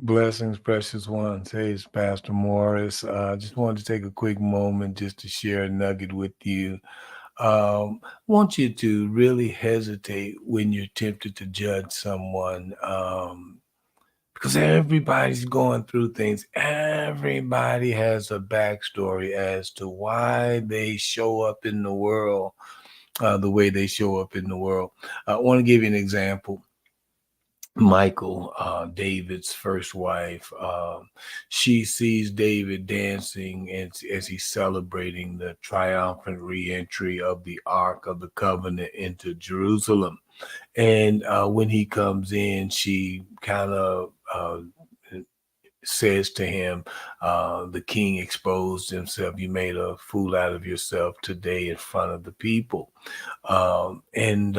Blessings, precious ones. Hey, it's Pastor Morris. Just wanted to take a quick moment just to share a nugget with you. Want you to really hesitate when you're tempted to judge someone, because everybody's going through things. Everybody has a backstory as to why they show up in the world the way they show up in the world. I want to give you an example. Michael, David's first wife, she sees David dancing as he's celebrating the triumphant reentry of the Ark of the Covenant into Jerusalem. And when he comes in, she kind of says to him, the king exposed himself. You made a fool out of yourself today in front of the people. And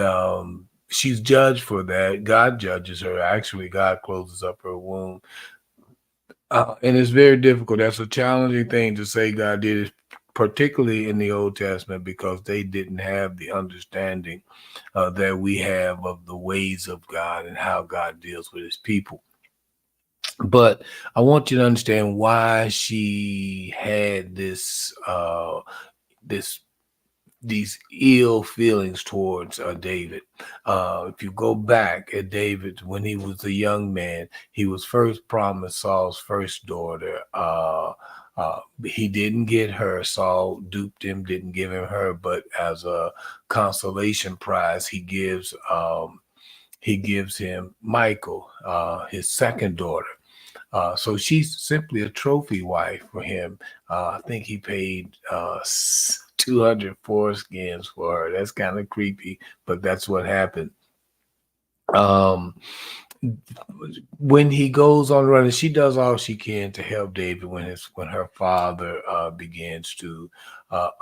she's judged for that. God judges her. Actually, God closes up her womb. And it's very difficult. That's a challenging thing to say God did it, particularly in the Old Testament, because they didn't have the understanding that we have of the ways of God and how God deals with his people. But I want you to understand why she had this these ill feelings towards David. If you go back at David when he was a young man, he was first promised Saul's first daughter. He didn't get her. Saul duped him, didn't give him her, but as a consolation prize, he gives him Michael, his second daughter. So she's simply a trophy wife for him. I think he paid 200 foreskins for her. That's kind of creepy, but that's what happened. Um, when he goes on running, she does all she can to help David when her father begins to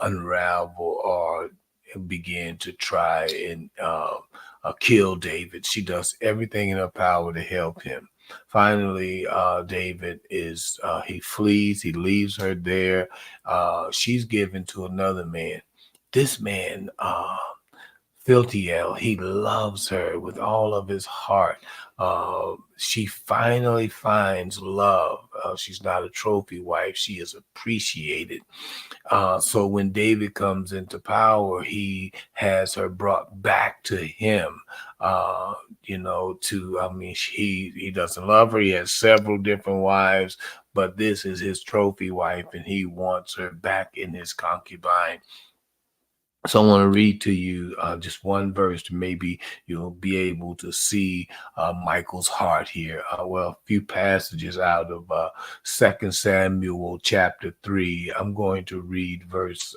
unravel or begin to try and kill David. She does everything in her power to help him. Finally, David he flees, he leaves her there. She's given to another man. This man, Filtiel, he loves her with all of his heart. She finally finds love. She's not a trophy wife. She is appreciated. So when David comes into power, he has her brought back to him. He doesn't love her. He has several different wives, but this is his trophy wife, and he wants her back in his concubine. So I want to read to you just one verse to maybe you'll be able to see Michael's heart here. A few passages out of 2 Samuel chapter 3. I'm going to read verse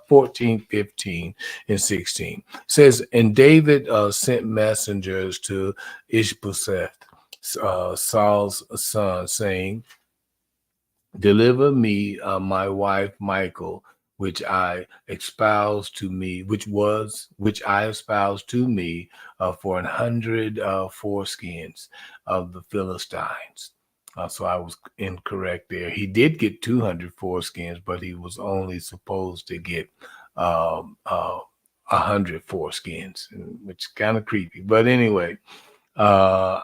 14, 15, and 16. It says, and David sent messengers to Ishbosheth, Saul's son, saying, deliver me my wife Michael, which I espoused to me, which I espoused to me for 100 foreskins of the Philistines. So I was incorrect there. He did get 200 foreskins, but he was only supposed to get 100 foreskins, which is kind of creepy. But anyway, uh,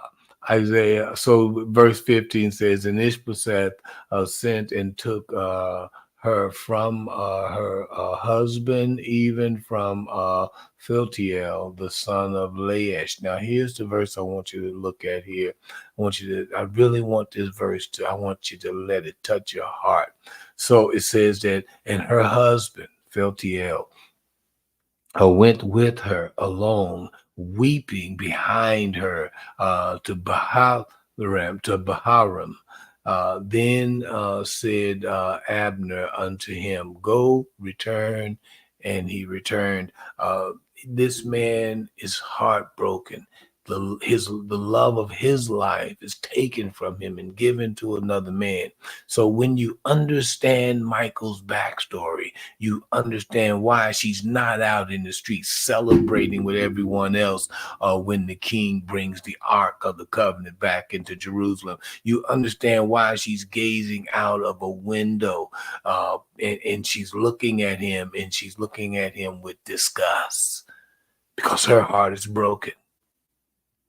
Isaiah. So verse 15 says, and Ishbosheth sent and took her from her husband, even from Philtiel, the son of Laish. Now, here's the verse I want you to look at here. I really want this verse I want you to let it touch your heart. So it says that, and her husband, Philtiel, went with her alone, weeping behind her to Baharam. Then said Abner unto him, go, return. And he returned. This man is heartbroken. The love of his life is taken from him and given to another man. So when you understand Michael's backstory, you understand why she's not out in the streets celebrating with everyone else when the king brings the Ark of the Covenant back into Jerusalem. You understand why she's gazing out of a window and she's looking at him, and she's looking at him with disgust because her heart is broken.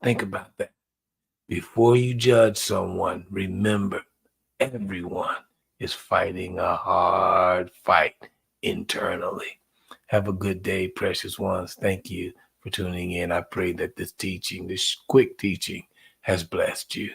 Think about that. Before you judge someone, remember everyone is fighting a hard fight internally. Have a good day, precious ones. Thank you for tuning in. I pray that this teaching, this quick teaching, has blessed you.